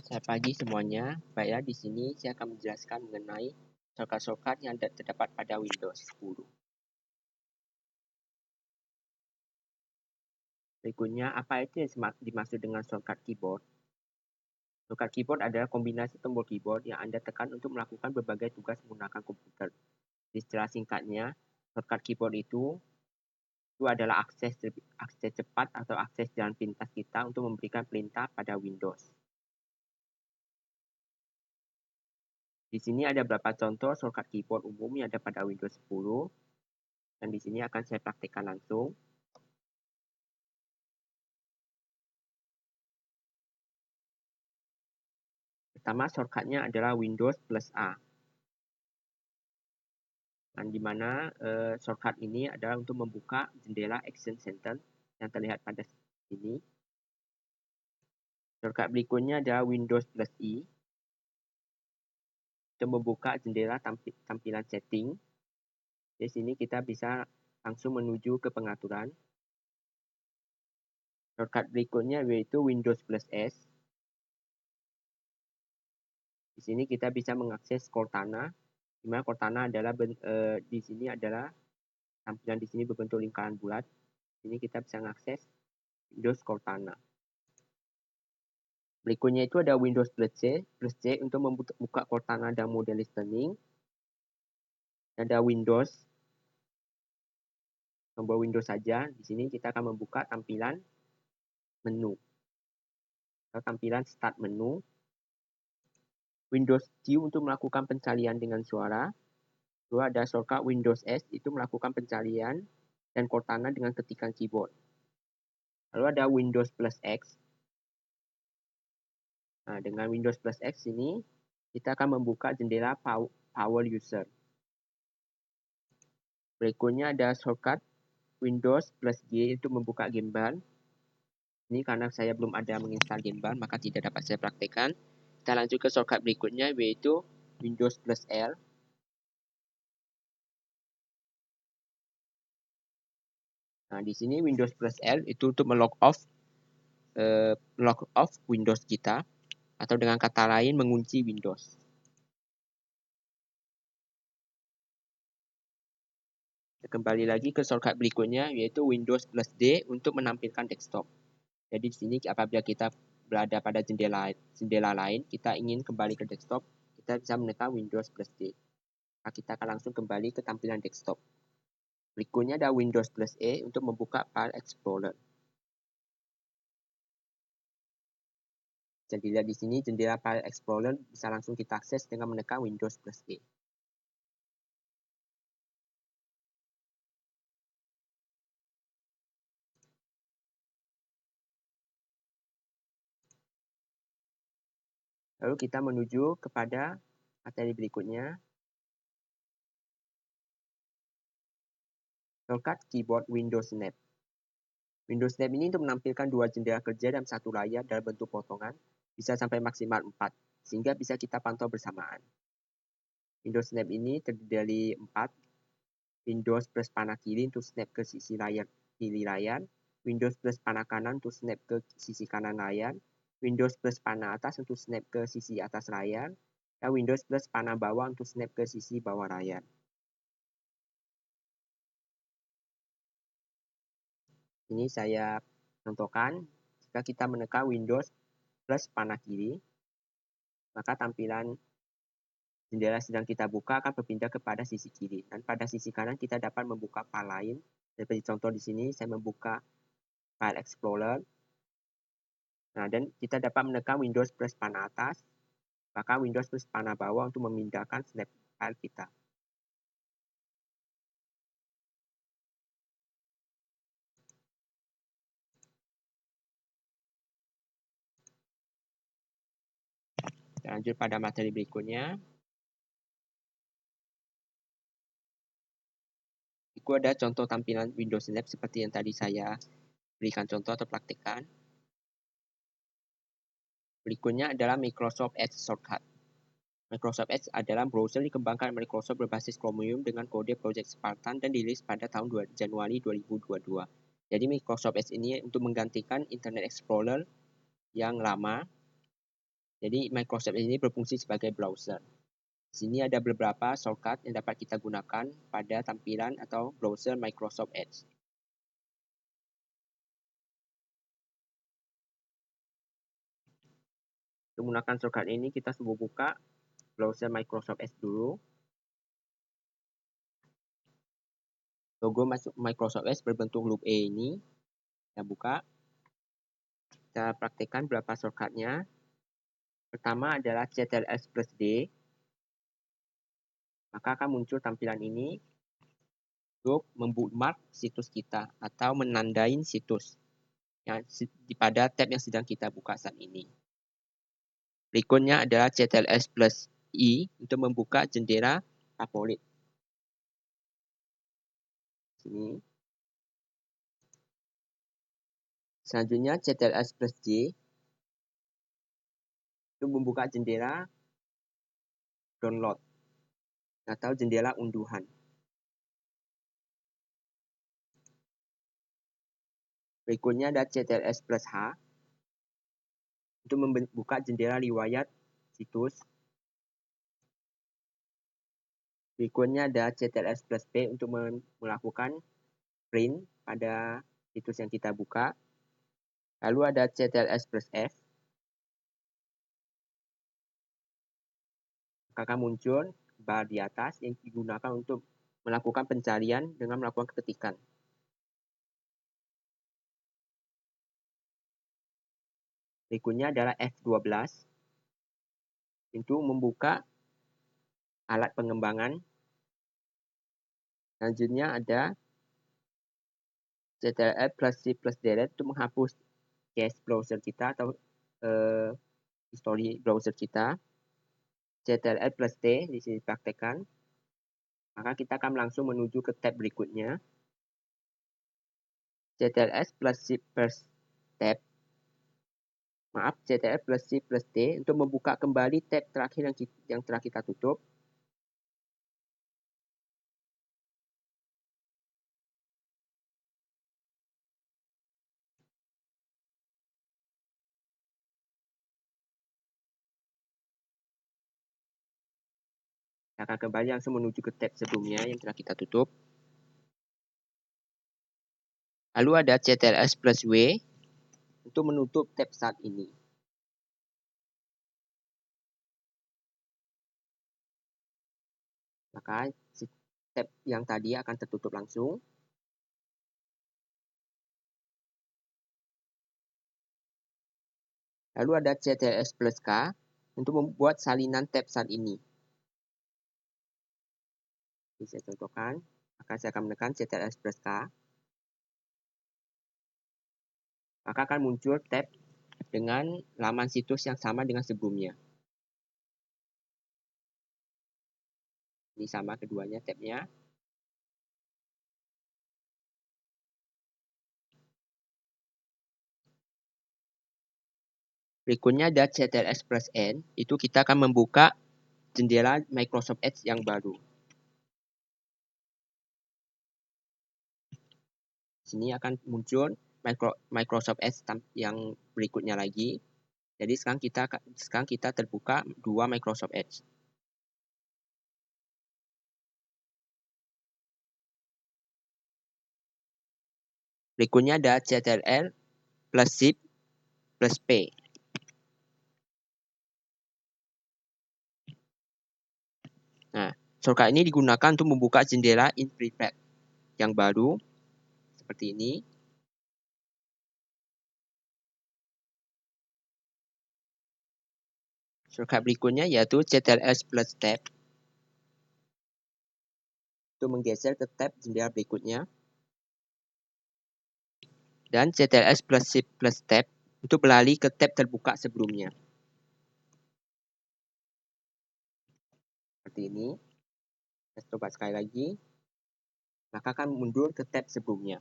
Selamat pagi semuanya. Baik ya, di sini saya akan menjelaskan mengenai shortcut-shortcut yang terdapat pada Windows 10. Berikutnya, apa itu yang dimaksud dengan shortcut keyboard? Shortcut keyboard adalah kombinasi tombol keyboard yang Anda tekan untuk melakukan berbagai tugas menggunakan komputer. Istilah singkatnya, shortcut keyboard itu adalah akses cepat atau akses jalan pintas kita untuk memberikan perintah pada Windows. Di sini ada beberapa contoh shortcut keyboard umum yang ada pada Windows 10. Dan di sini akan saya praktikkan langsung. Pertama, shortcutnya adalah Windows plus A. Dan di mana shortcut ini adalah untuk membuka jendela Action Center yang terlihat pada sini. Shortcut berikutnya adalah Windows plus I. Untuk membuka jendela tampilan setting. Di sini kita bisa langsung menuju ke pengaturan. Shortcut berikutnya yaitu Windows plus S. Di sini kita bisa mengakses Cortana. Di mana Cortana adalah di sini adalah tampilan di sini berbentuk lingkaran bulat. Di sini kita bisa mengakses Windows Cortana. Berikutnya itu ada Windows plus C untuk membuka Cortana dan mode listening. Ada Windows, tombol Windows saja. Di sini kita akan membuka tampilan menu atau tampilan start menu. Windows Q untuk melakukan pencarian dengan suara. Lalu ada shortcut Windows S itu melakukan pencarian dan Cortana dengan ketikan keyboard. Lalu ada Windows plus X. Nah, dengan Windows plus X ini kita akan membuka jendela Power User. Berikutnya ada shortcut Windows plus G untuk membuka gimbal. Ini karena saya belum ada menginstal gimbal, maka tidak dapat saya praktekkan. Kita lanjut ke shortcut berikutnya, yaitu Windows plus L. Nah, di sini Windows plus L itu untuk melog off Windows kita, atau dengan kata lain mengunci Windows. Kembali lagi ke shortcut berikutnya, yaitu Windows plus D untuk menampilkan desktop. Jadi di sini apabila kita berada pada jendela lain, kita ingin kembali ke desktop, kita bisa menekan Windows plus D. Nah, kita akan langsung kembali ke tampilan desktop. Berikutnya ada Windows plus E untuk membuka File Explorer. Jadi dilihat di sini jendela File Explorer bisa langsung kita akses dengan menekan Windows plus E. Lalu kita menuju kepada materi berikutnya. Shortcut Keyboard Windows Snap. Windows Snap ini untuk menampilkan dua jendela kerja dalam satu layar dalam bentuk potongan, bisa sampai maksimal 4, sehingga bisa kita pantau bersamaan. Windows Snap ini terdiri dari 4, Windows plus panah kiri untuk snap ke sisi layar kiri layar, Windows plus panah kanan untuk snap ke sisi kanan layar, Windows plus panah atas untuk snap ke sisi atas layar, dan Windows plus panah bawah untuk snap ke sisi bawah layar. Ini saya contohkan, jika kita menekan Windows plus panah kiri, maka tampilan jendela sedang kita buka akan berpindah kepada sisi kiri. Dan pada sisi kanan kita dapat membuka file lain. Seperti contoh di sini, saya membuka File Explorer. Nah, dan kita dapat menekan Windows plus panah atas, maka Windows plus panah bawah untuk memindahkan snap file kita. Lanjut pada materi berikutnya. Itu ada contoh tampilan Windows Snap seperti yang tadi saya berikan contoh atau praktikkan. Berikutnya adalah Microsoft Edge Shortcut. Microsoft Edge adalah browser dikembangkan Microsoft berbasis Chromium dengan kode Project Spartan dan dirilis pada tahun Januari 2022. Jadi Microsoft Edge ini untuk menggantikan Internet Explorer yang lama. Jadi Microsoft Edge ini berfungsi sebagai browser. Di sini ada beberapa shortcut yang dapat kita gunakan pada tampilan atau browser Microsoft Edge. Untuk menggunakan shortcut ini, kita coba buka browser Microsoft Edge dulu. Logo Microsoft Edge berbentuk huruf E ini. Kita buka. Kita praktekkan beberapa shortcutnya. Pertama adalah CTRL plus D. Maka akan muncul tampilan ini untuk membookmark situs kita atau menandain situs yang pada tab yang sedang kita buka saat ini. Berikutnya adalah CTRL plus I untuk membuka jendela favorit. Sini. Selanjutnya CTRL plus J untuk membuka jendela download atau jendela unduhan. Berikutnya ada CTRL plus H untuk membuka jendela riwayat situs. Berikutnya ada CTRL plus P untuk melakukan print pada situs yang kita buka. Lalu ada CTRL plus F. Akan muncul bar di atas yang digunakan untuk melakukan pencarian dengan melakukan ketikan. Berikutnya adalah F12 untuk membuka alat pengembangan. Selanjutnya ada CTRL plus C plus delete untuk menghapus cache browser kita atau history browser kita. CTRL plus T di sini dipraktekkan. Maka kita akan langsung menuju ke tab berikutnya. CTRL plus C plus tab. CTRL plus C plus T untuk membuka kembali tab terakhir yang telah kita tutup. Kita akan kembali langsung menuju ke tab sebelumnya yang telah kita tutup. Lalu ada CTRL plus W untuk menutup tab saat ini. Maka tab yang tadi akan tertutup langsung. Lalu ada CTRL plus K untuk membuat salinan tab saat ini. Ini saya contohkan. Maka saya akan menekan CTRL plus K. Maka akan muncul tab dengan laman situs yang sama dengan sebelumnya. Ini sama keduanya tabnya. Berikutnya ada CTRL plus N. Itu kita akan membuka jendela Microsoft Edge yang baru. Sini akan muncul Microsoft Edge yang berikutnya lagi. Jadi sekarang kita terbuka dua Microsoft Edge. Berikutnya ada CTRL plus Shift plus P. Nah, shortcut ini digunakan untuk membuka jendela in prepared yang baru seperti ini. Shortcut berikutnya yaitu CTRL plus Tab untuk menggeser ke tab jendela berikutnya. Dan CTRL plus Shift plus Tab untuk beralih ke tab terbuka sebelumnya. Seperti ini. Kita coba sekali lagi. Maka akan mundur ke tab sebelumnya.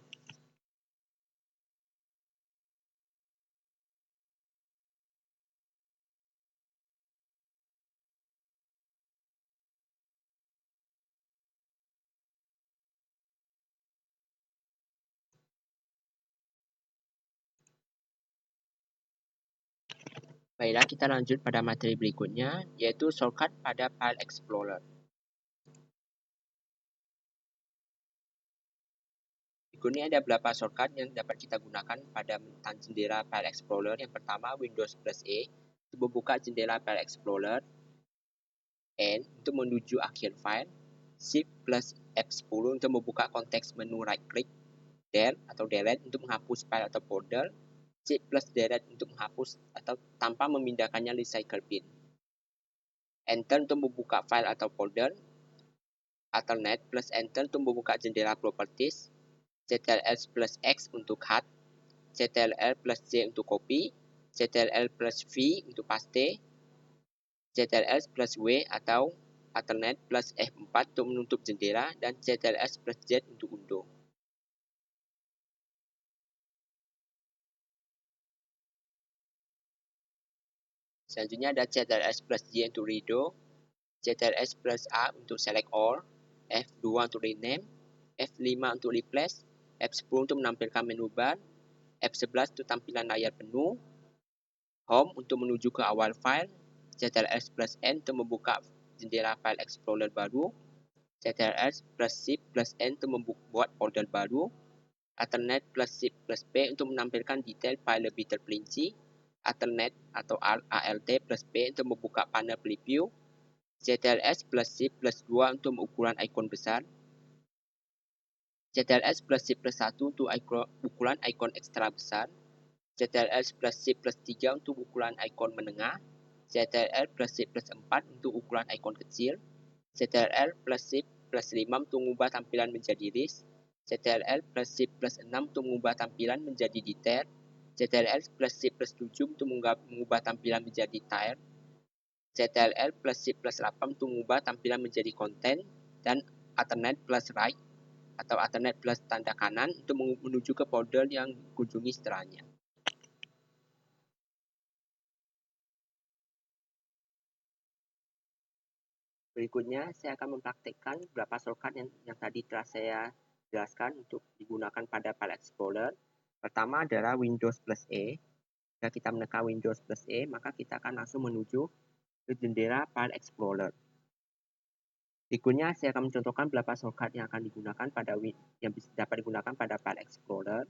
Baiklah, kita lanjut pada materi berikutnya, yaitu shortcut pada File Explorer. Berikut ini ada beberapa shortcut yang dapat kita gunakan pada jendela File Explorer. Yang pertama, Windows plus E untuk membuka jendela File Explorer, N untuk menuju akhir file, Shift plus F10 untuk membuka konteks menu right click, Del atau delete untuk menghapus file atau folder, Shift plus delete untuk menghapus atau tanpa memindahkannya recycle bin. Enter untuk membuka file atau folder, Alternate plus Enter untuk membuka jendela properties, Ctrl plus X untuk cut, Ctrl plus J untuk copy, Ctrl plus V untuk paste, Ctrl plus W atau Alternate plus F4 untuk menutup jendela, dan Ctrl plus Z untuk unduh. Selanjutnya ada Ctrl plus J untuk redo, Ctrl plus A untuk select all, F2 untuk rename, F5 untuk replace, F10 untuk menampilkan menu bar, F11 untuk tampilan layar penuh, Home untuk menuju ke awal file, Ctrl plus N untuk membuka jendela File Explorer baru, Ctrl plus Shift plus N untuk membuat folder baru, Alternate plus Shift plus P untuk menampilkan detail file lebih terperinci, Alternate atau Alt plus P untuk membuka panel preview, Ctrl plus Shift plus 2 untuk ukuran ikon besar, Ctrl plus Shift plus 1 untuk ukuran ikon ekstra besar, Ctrl plus Shift plus 3 untuk ukuran ikon menengah, Ctrl plus Shift plus 4 untuk ukuran ikon kecil, Ctrl plus Shift plus 5 untuk mengubah tampilan menjadi list, Ctrl plus Shift plus 6 untuk mengubah tampilan menjadi detail, Ctrl plus Shift plus 7 untuk mengubah tampilan menjadi tile, Ctrl plus Shift plus 8 untuk mengubah tampilan menjadi konten, dan Alternate plus right atau Alternate plus tanda kanan untuk menuju ke folder yang dikunjungi setelahnya. Berikutnya, saya akan mempraktikkan beberapa shortcut yang tadi telah saya jelaskan untuk digunakan pada File Explorer. Pertama adalah Windows plus E. Jika kita menekan Windows plus E, maka kita akan langsung menuju ke jendela File Explorer. Berikutnya, saya akan mencontohkan beberapa shortcut yang akan digunakan yang dapat digunakan pada File Explorer.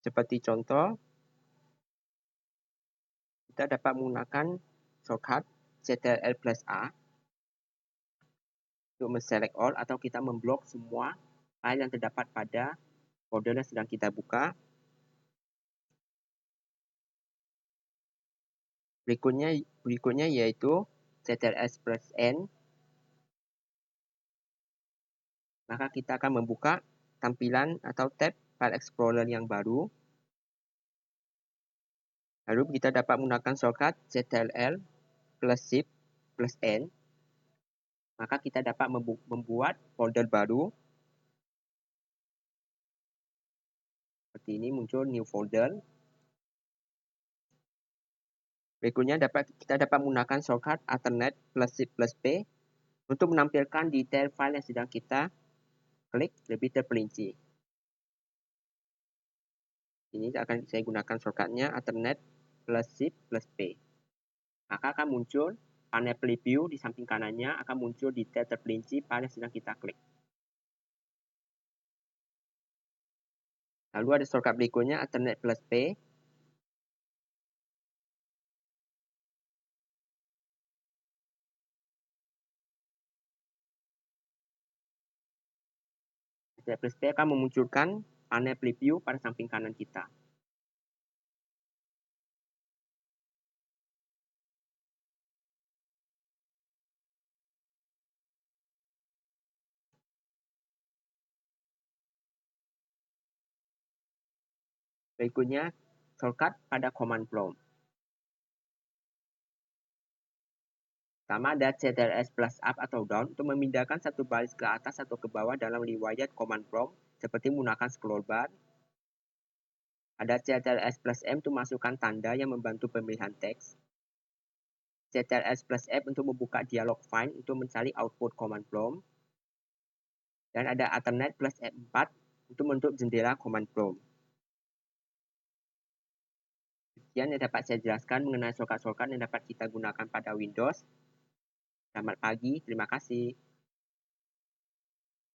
Seperti contoh, kita dapat menggunakan shortcut Ctrl plus A untuk men-select all atau kita memblok semua file yang terdapat pada folder yang sedang kita buka. Berikutnya yaitu Ctrl plus N. Maka kita akan membuka tampilan atau tab File Explorer yang baru. Lalu kita dapat menggunakan shortcut Ctrl plus Shift plus N. Maka kita dapat membuat folder baru. Seperti ini muncul new folder. Berikutnya kita dapat menggunakan shortcut Alternate plus Shift plus P untuk menampilkan detail file yang sedang kita klik lebih terperinci. Ini akan saya gunakan shortcutnya Alternate plus Shift plus P. Maka akan muncul panel preview di samping kanannya, akan muncul detail terperinci file yang sedang kita klik. Lalu ada shortcut berikutnya Alternate plus P. Alternate plus P akan memunculkan panel preview pada samping kanan kita. Berikutnya, shortcut pada command prompt. Pertama ada Ctrl plus up atau down untuk memindahkan satu baris ke atas atau ke bawah dalam riwayat command prompt, seperti menggunakan scroll bar. Ada Ctrl plus M untuk masukkan tanda yang membantu pemilihan teks. Ctrl plus F untuk membuka dialog find untuk mencari output command prompt. Dan ada Alternate plus F4 untuk membentuk jendela command prompt. Sekian yang dapat saya jelaskan mengenai shortcut-shortcut yang dapat kita gunakan pada Windows. Selamat pagi, terima kasih.